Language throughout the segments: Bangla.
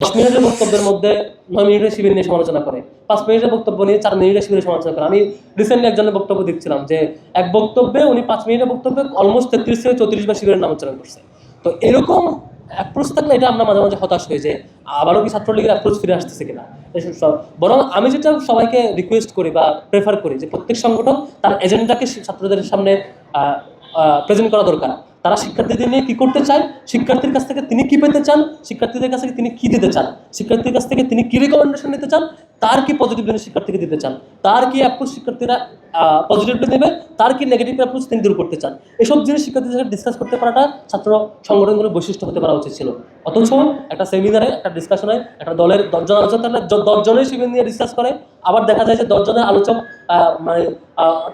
10 মিনিটের বক্তব্যের মধ্যে 9 মিনিটের শিবির নিয়ে সমালোচনা করে, 5 মিনিটের বক্তব্য নিয়ে 4 মিনিটের শিবিরের সমালোচনা করে। আমি রিসেন্টলি একজনের বক্তব্য দেখছিলাম যে এক বক্তব্যে উনি 5 মিনিটের বক্তব্যে অলমোস্ট 33 থেকে 34 বার শিবিরের নাম উচ্চারণ করছে। তো এরকম অ্যাপ্রোচ থাকলে এটা আমরা মাঝে মাঝে হতাশ হয়ে যে আবারও কি ছাত্রলীগের অ্যাপ্রোচ ফিরে আসতেছে কিনা। বরং আমি যেটা সবাইকে রিকোয়েস্ট করি বা প্রেফার করি যে প্রত্যেক সংগঠন তার এজেন্ডাকে ছাত্রদের সামনে প্রেজেন্ট করা দরকার। তারা শিক্ষার্থীদের নিয়ে কি করতে চায়, শিক্ষার্থীর কাছ থেকে তিনি কি পেতে চান, শিক্ষার্থীদের কাছ থেকে তিনি কি দিতে চান, শিক্ষার্থীর কাছ থেকে তিনি কি রিকমেন্ডেশন নিতে চান, তার কি পজিটিভ জিনিস শিক্ষার্থীকে দিতে চান, তার কি অ্যাপ্রোচ শিক্ষার্থীরা পজিটিভলি নেবে, তার কি নেগেটিভ অ্যাপ্রোচ তিনি দূর করতে চান। এসব জিনিস শিক্ষার্থীদের সাথে ডিসকাস করতে পারাটা ছাত্র সংগঠনগুলোর বৈশিষ্ট্য হতে পারা উচিত ছিল। অথচ একটা সেমিনারে, একটা ডিসকাশনে একটা দলের 10 জন আলোচক থাকলে 10 জনের শিবির নিয়ে ডিসকাস করে, আবার দেখা যায় যে 10 জনের আলোচক মানে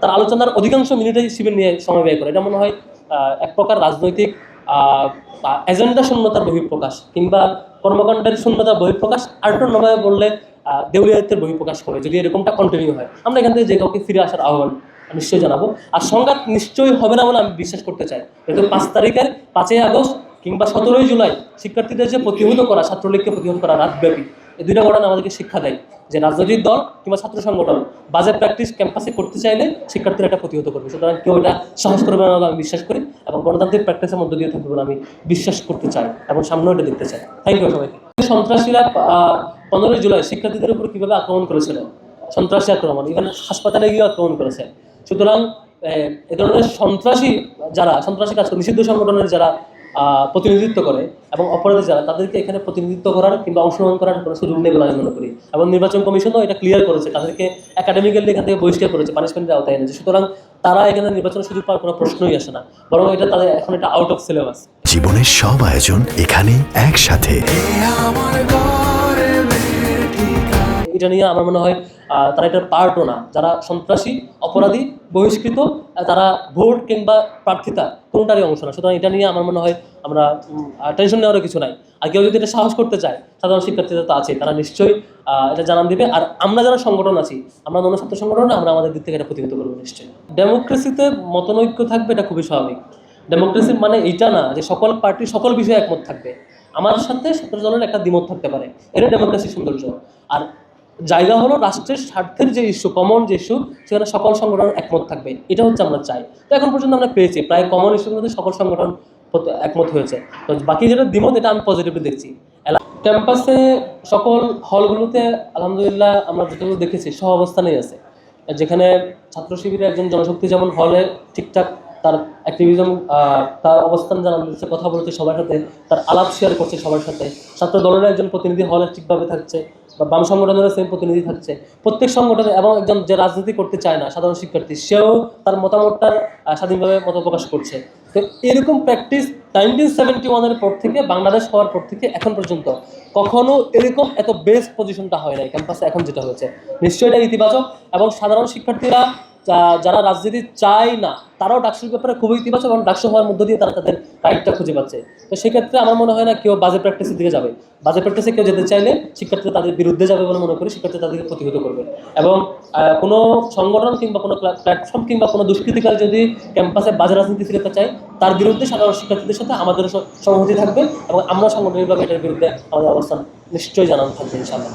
তার আলোচনার অধিকাংশ মিনিটেই শিবির নিয়ে সময় ব্যয় করে। এটা মনে হয় এক প্রকার রাজনৈতিক এজেন্ডা শূন্যতার বহিঃপ্রকাশ কিংবা কর্মকাণ্ডের শূন্যতার বহিঃপ্রকাশ, আরেকটু নভাবে বললে দেউলিয়াত্বের বহিঃপ্রকাশ করে যদি এরকমটা কন্টিনিউ হয়। আমরা এখান থেকে যে কাউকে ফিরে আসার আহ্বান নিশ্চয়ই জানাবো। আর সংঘাত নিশ্চয়ই হবে না বলে আমি বিশ্বাস করতে চাই। যেহেতু 5 তারিখের 5ই আগস্ট কিংবা 17ই জুলাই শিক্ষার্থীদের যে প্রতিহত করা, ছাত্রলীগকে প্রতিহত করা রাতব্যাপী, এই দুইটা ঘটনা আমাদেরকে শিক্ষা দেয় যে রাজনৈতিক দল কিংবা ছাত্র সংগঠন বাজে প্র্যাকটিস ক্যাম্পাসে করতে চাইলে শিক্ষার্থীরা এটা প্রতিহত করবে। সুতরাং কেউ এটা সাহস করবে না বলে আমি বিশ্বাস করি এবং গণতান্ত্রিক প্র্যাকটিসের মধ্য দিয়ে থাকবে বলে আমি বিশ্বাস করতে চাই এবং সামনেও এটা দেখতে চাই। থ্যাংক ইউ সবাইকে। সন্ত্রাসীরা 15ই জুলাই শিক্ষার্থীদের উপর কীভাবে আক্রমণ করেছিল, সন্ত্রাসী আক্রমণ, ইভেন হাসপাতালে গিয়ে আক্রমণ করেছে। সুতরাং এ ধরনের সন্ত্রাসী যারা সন্ত্রাসী কাজ করে, নিষিদ্ধ সংগঠনের যারা প্রতিনিধিত্ব করে এবং অপরাধী যারা, তাদেরকে এখানে প্রতিনিধিত্ব করার কিংবা অংশগ্রহণ করার কোনো সুযোগ নেই বলে আমি মনে করি। এবং নির্বাচন কমিশনও এটা ক্লিয়ার করেছে, তাদেরকে একাডেমিক্যালি এখান থেকে বহিষ্কার করেছে, পানিশমেন্টের আওতায় এনেছে। সুতরাং তারা এখানে নির্বাচনের সুযোগ পাওয়ার কোনো প্রশ্নই আসে না, বরং এটা তাদের এখন এটা আউট অফ সিলেবাস। জীবনের সব আয়োজন এখানে একসাথে। এটা নিয়ে আমার মনে হয় তারা এটার পার্টও না। যারা সন্ত্রাসী, অপরাধী, বহিষ্কৃত, তারা ভোট কিংবা প্রার্থিতা কোনোটারই অংশ না। সুতরাং এটা নিয়ে আমার মনে হয় আমরা টেনশন নেওয়ারও কিছু নাই। আর কেউ যদি এটা সাহস করতে চায়, সাধারণ শিক্ষার্থীরা তো আছে, তারা নিশ্চয়ই এটা জানান দিবে। আর আমরা যারা সংগঠন আছি, আমরা ছাত্র সংগঠন, আমরা আমাদের দিক থেকে এটা প্রতিহত করবো নিশ্চয়ই। ডেমোক্রেসিতে মতনৈক্য থাকবে, এটা খুবই স্বাভাবিক। ডেমোক্রেসি মানে এইটা না যে সকল পার্টি সকল বিষয়ে একমত থাকবে। আমার সাথে ছাত্র দলের একটা দ্বিমত থাকতে পারে, এটা ডেমোক্রেসির সৌন্দর্য। আর জায়গা হলো রাষ্ট্রের স্বার্থের যে ইস্যু, কমন যে ইস্যু, সেখানে সকল সংগঠন একমত থাকবে। এটা হচ্ছে আমরা চাই। তো এখন পর্যন্ত আমরা পেয়েছি প্রায় কমন ইস্যুগুলোতে সকল সংগঠন একমত হয়েছে। তো বাকি যেটা দ্বিমত, এটা আমি পজিটিভলি দেখছি। ক্যাম্পাসে সকল হলগুলোতে আলহামদুলিল্লাহ আমরা যতটুকু দেখেছি সহ অবস্থানেই আছে। যেখানে ছাত্র শিবিরের একজন জনশক্তি যেমন হলে ঠিকঠাক তার অ্যাক্টিভিজম, তার অবস্থান জানাচ্ছে, কথা বলছে সবার সাথে, তার আলাপ শেয়ার করছে সবার সাথে। ছাত্র দলের একজন প্রতিনিধি হলে ঠিকভাবে থাকছে, বা বাম সংগঠনেরও সেম প্রতিনিধি থাকছে। প্রত্যেক সংগঠনে এবং একজন যে রাজনীতি করতে চায় না, সাধারণ শিক্ষার্থী, সেও তার মতামতটার স্বাধীনভাবে মত প্রকাশ করছে। তো এরকম প্র্যাকটিস 1971-এর পর থেকে, বাংলাদেশ হওয়ার পর থেকে এখন পর্যন্ত কখনো এরকম এত বেস্ট পজিশনটা হয় নাই ক্যাম্পাসে। এখন যেটা হয়েছে নিশ্চয়ই এটা ইতিবাচক, এবং সাধারণ শিক্ষার্থীরা যারা রাজনীতি চায় না, তারাও ডাকসুর ব্যাপারে খুবই ইতিবাচক, এবং ডাকসু হওয়ার মধ্য দিয়ে তারা তাদের রাইটটা খুঁজে পাচ্ছে। তো সেক্ষেত্রে আমার মনে হয় না কেউ বাজে প্র্যাকটিসের দিকে যাবে। বাজে প্র্যাকটিসে কেউ যেতে চাইলে শিক্ষার্থীরা তাদের বিরুদ্ধে যাবে বলে মনে করি, শিক্ষার্থী তাদেরকে প্রতিহত করবে। এবং কোনো সংগঠন কিংবা কোনো প্ল্যাটফর্ম কিংবা কোনো দুষ্কৃতিকারী যদি ক্যাম্পাসে বাজে রাজনীতি ফিরতে চায়, তার বিরুদ্ধে সাধারণ শিক্ষার্থীদের সাথে আমাদের সংহতি থাকবে, এবং আমরা সাংগঠনিকভাবে এটার বিরুদ্ধে আমাদের অবস্থান নিশ্চয়ই জানানো থাকবে ইনশাআল্লাহ।